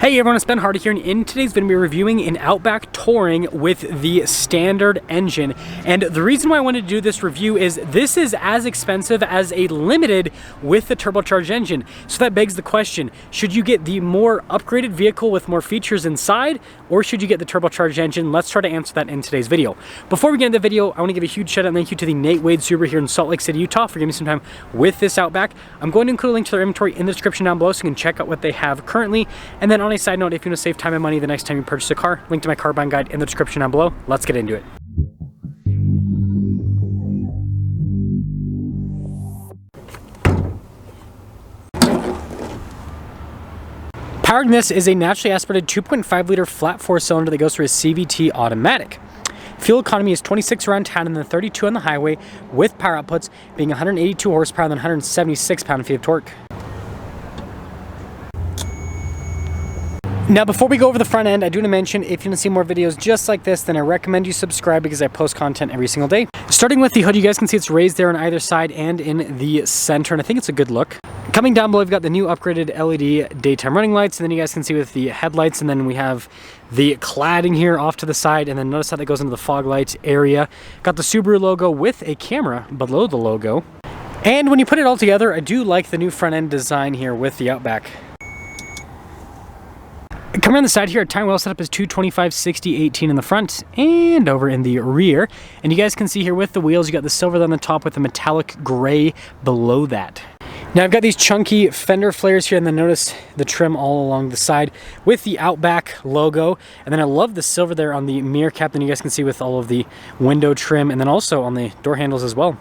Hey everyone, it's Ben Hardy here, and in today's video we're reviewing an Outback Touring with the standard engine. And the reason why I wanted to do this review is this is as expensive as a Limited with the turbocharged engine. So that begs the question, should you get the more upgraded vehicle with more features inside, or should you get the turbocharged engine? Let's try to answer that in today's video. Before we get into the video, I want to give a huge shout out and thank you to the Nate Wade Subaru here in Salt Lake City, Utah for giving me some time with this Outback. I'm going to include a link to their inventory in the description down below so you can check out what they have currently. And then on a side note, if you want to save time and money the next time you purchase a car, link to my car buying guide in the description down below. Let's get into it. Powering this is a naturally aspirated 2.5 liter flat 4 cylinder that goes through a CVT automatic. Fuel economy is 26 around town and then 32 on the highway, with power outputs being 182 horsepower and then 176 pound-feet of torque. Now, before we go over the front end, I do want to mention, if you want to see more videos just like this, then I recommend you subscribe because I post content every single day. Starting with the hood, you guys can see it's raised there on either side and in the center, and I think it's a good look. Coming down below, we've got the new upgraded LED daytime running lights, and then you guys can see with the headlights, and then we have the cladding here off to the side, and then notice how that goes into the fog light area. Got the Subaru logo with a camera below the logo. And when you put it all together, I do like the new front end design here with the Outback. Coming around the side here, our time well setup is 225, 60, 18 in the front and over in the rear. And you guys can see here with the wheels, you got the silver on the top with the metallic gray below that. Now I've got these chunky fender flares here, and then notice the trim all along the side with the Outback logo. And then I love the silver there on the mirror cap, and you guys can see with all of the window trim, and then also on the door handles as well.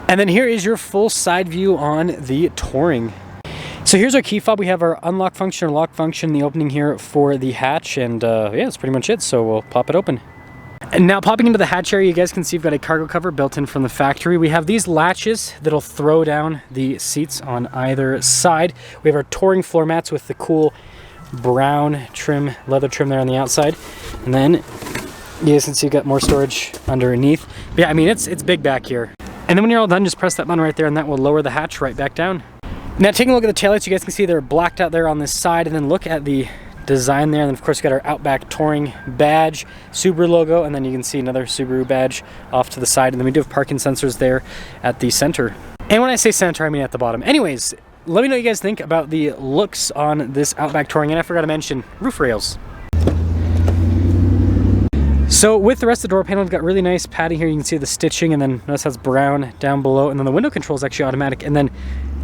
And then here is your full side view on the Touring. So here's our key fob. We have our unlock function or lock function, the opening here for the hatch, and yeah, that's pretty much it. So we'll pop it open. And now popping into the hatch area, you guys can see we've got a cargo cover built in from the factory. We have these latches that'll throw down the seats on either side. We have our Touring floor mats with the cool brown trim, leather trim there on the outside. And then you guys can see we've got more storage underneath. But yeah, I mean, it's big back here. And then when you're all done, just press that button right there and that will lower the hatch right back down. Now taking a look at the taillights, you guys can see they're blacked out there on this side, and then look at the design there, and then of course we got our Outback Touring badge, Subaru logo, and then you can see another Subaru badge off to the side, and then we do have parking sensors there at the center. And when I say center, I mean at the bottom. Anyways, let me know what you guys think about the looks on this Outback Touring, and I forgot to mention roof rails. So with the rest of the door panel, we've got really nice padding here. You can see the stitching, and then notice that's brown down below, and then the window control is actually automatic, and then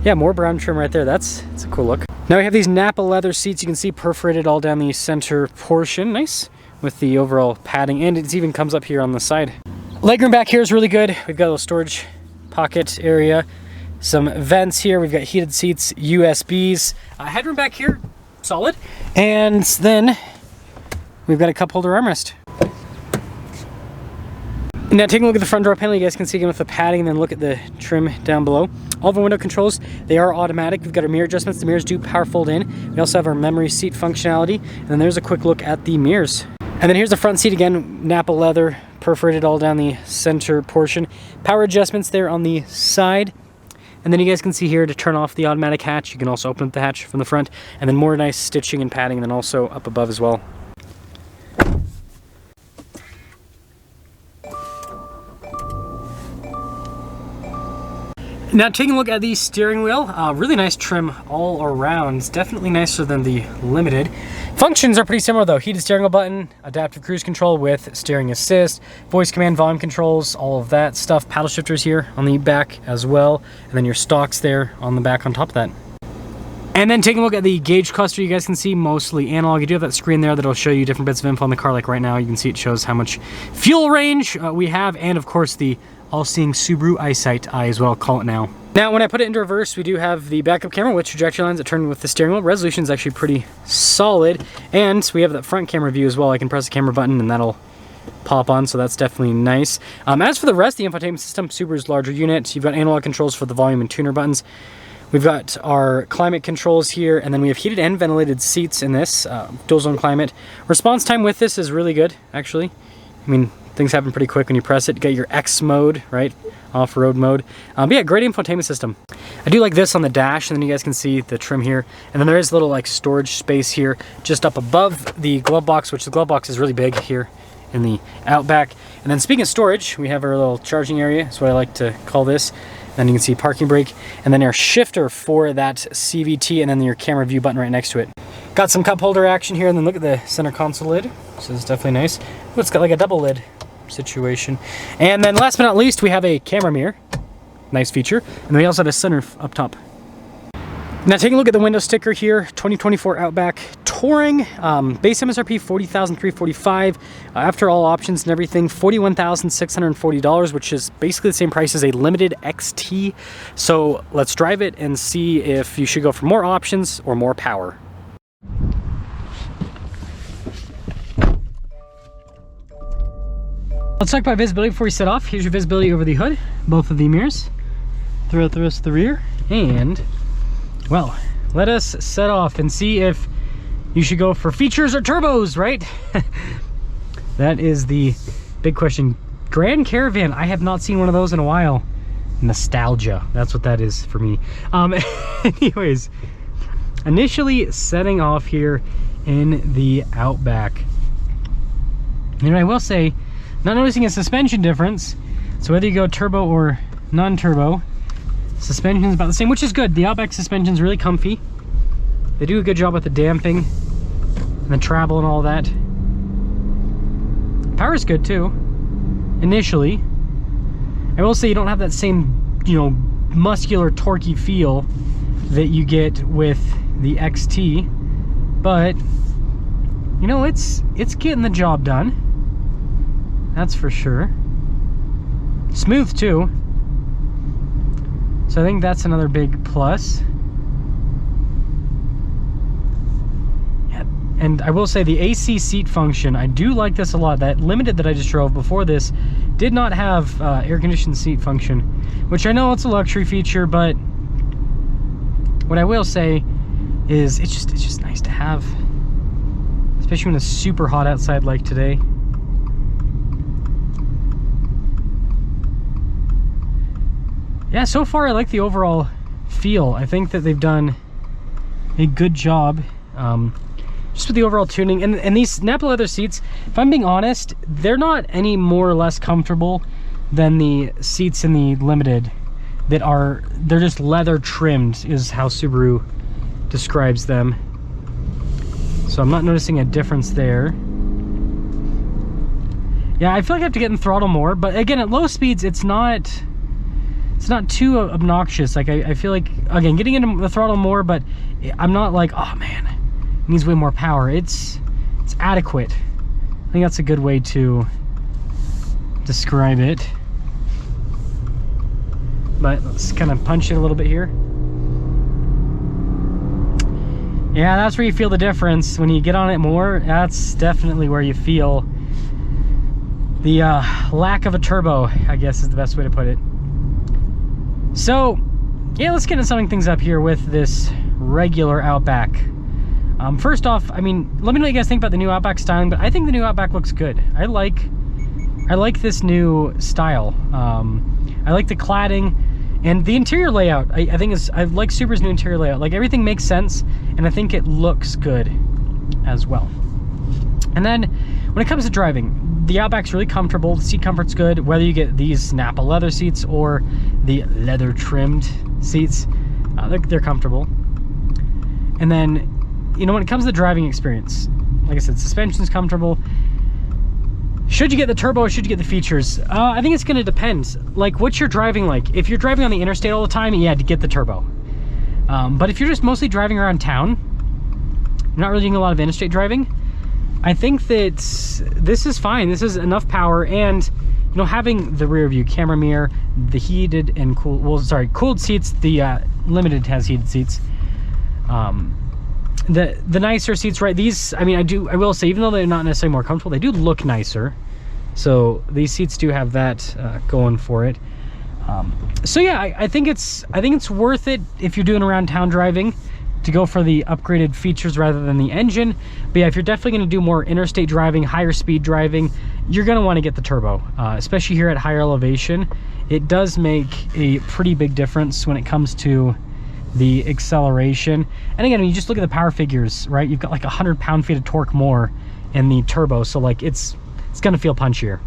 yeah, more brown trim right there. It's a cool look. Now we have these Napa leather seats. You can see perforated all down the center portion. Nice with the overall padding, and it even comes up here on the side. Legroom back here is really good. We've got a little storage pocket area, some vents here. We've got heated seats, USBs. Headroom back here, solid. And then we've got a cup holder armrest. Now taking a look at the front door panel, you guys can see again with the padding, and then look at the trim down below. All of our window controls, they are automatic. We've got our mirror adjustments. The mirrors do power fold in. We also have our memory seat functionality, and then there's a quick look at the mirrors. And then here's the front seat again, Napa leather, perforated all down the center portion. Power adjustments there on the side. And then you guys can see here to turn off the automatic hatch. You can also open up the hatch from the front, and then more nice stitching and padding, and then also up above as well. Now taking a look at the steering wheel, really nice trim all around. It's definitely nicer than the Limited. Functions are pretty similar though. Heated steering wheel button, adaptive cruise control with steering assist, voice command, volume controls, all of that stuff. Paddle shifters here on the back as well. And then your stalks there on the back on top of that. And then taking a look at the gauge cluster, you guys can see mostly analog. You do have that screen there that'll show you different bits of info on the car. Like right now, you can see it shows how much fuel range we have, and of course the all-seeing Subaru eyesight eye as well, call it now. Now when I put it into reverse, we do have the backup camera with trajectory lines that turn with the steering wheel. Resolution is actually pretty solid, and we have that front camera view as well. I can press the camera button and that'll pop on, so that's definitely nice. As for the rest of the infotainment system, Subaru's larger unit. You've got analog controls for the volume and tuner buttons. We've got our climate controls here, and then we have heated and ventilated seats in this, dual zone climate. Response time with this is really good, actually. I mean, Things happen pretty quick when you press it. You got your X mode, right? Off-road mode. But yeah, great infotainment system. I do like this on the dash, and then you guys can see the trim here. And then there is a little like storage space here just up above the glove box, which the glove box is really big here in the Outback. And then speaking of storage, we have our little charging area. That's what I like to call this. Then you can see parking brake, and then our shifter for that CVT, and then your camera view button right next to it. Got some cup holder action here, and then look at the center console lid. So it's definitely nice. Oh, it's got like a double lid situation. And then last but not least, we have a camera mirror. Nice feature. And then we also have a sunroof up top. Now taking a look at the window sticker here, 2024 Outback Touring, base MSRP $40,345. After all options and everything, $41,640, which is basically the same price as a limited XT. So let's drive it and see if you should go for more options or more power. Let's talk about visibility before we set off. Here's your visibility over the hood, both of the mirrors, throughout the rest of the rear, and well, let us set off and see if you should go for features or turbos, right? That is the big question. Grand Caravan, I have not seen one of those in a while. Nostalgia, that's what that is for me. Anyways, initially setting off here in the Outback. And I will say, not noticing a suspension difference. So whether you go turbo or non-turbo, suspension is about the same, which is good. The Outback suspension is really comfy. They do a good job with the damping and the travel and all that. Power's good too, initially. I will say you don't have that same, you know, muscular, torquey feel that you get with the XT, but you know, it's getting the job done. That's for sure. Smooth too. So I think that's another big plus. Yeah, and I will say the AC seat function, I do like this a lot. That Limited that I just drove before this did not have air conditioned seat function, which I know it's a luxury feature, but what I will say is it's just nice to have, especially when it's super hot outside like today. Yeah, so far I like the overall feel. I think that they've done a good job just with the overall tuning. And these Napa leather seats, if I'm being honest, they're not any more or less comfortable than the seats in the Limited that are, they're just leather trimmed is how Subaru describes them. So I'm not noticing a difference there. Yeah, I feel like I have to get in throttle more, but again, at low speeds, it's not too obnoxious. Like I feel like, again, getting into the throttle more, but I'm not like, oh man, it needs way more power. It's adequate. I think that's a good way to describe it. But let's kind of punch it a little bit here. Yeah, that's where you feel the difference. When you get on it more, that's definitely where you feel the lack of a turbo, I guess is the best way to put it. So, yeah, let's get into summing things up here with this regular Outback. First off, I mean, let me know what you guys think about the new Outback styling, but I think the new Outback looks good. I like this new style. I like the cladding and the interior layout. I like Subaru's new interior layout. Like, everything makes sense, and I think it looks good as well. And then when it comes to driving, the Outback's really comfortable. The seat comfort's good, whether you get these Napa leather seats or the leather trimmed seats. They're comfortable. And then, you know, when it comes to the driving experience, like I said, suspension's comfortable. Should you get the turbo or should you get the features? I think it's going to depend. Like, what's your driving like? If you're driving on the interstate all the time, yeah, to get the turbo. But if you're just mostly driving around town, you're not really doing a lot of interstate driving, I think that this is fine. This is enough power, and you know, having the rear view camera mirror, the heated and cooled, well, sorry, cooled seats. The Limited has heated seats. The nicer seats, right? These, I mean, I will say, even though they're not necessarily more comfortable, they do look nicer. So these seats do have that going for it. So yeah, I think it's worth it if you're doing around town driving to go for the upgraded features rather than the engine. But yeah, if you're definitely going to do more interstate driving, higher speed driving, you're going to want to get the turbo, especially here at higher elevation. It does make a pretty big difference when it comes to the acceleration. And again, when you just look at the power figures, right, you've got like 100 pound-feet of torque more in the turbo, so like it's going to feel punchier.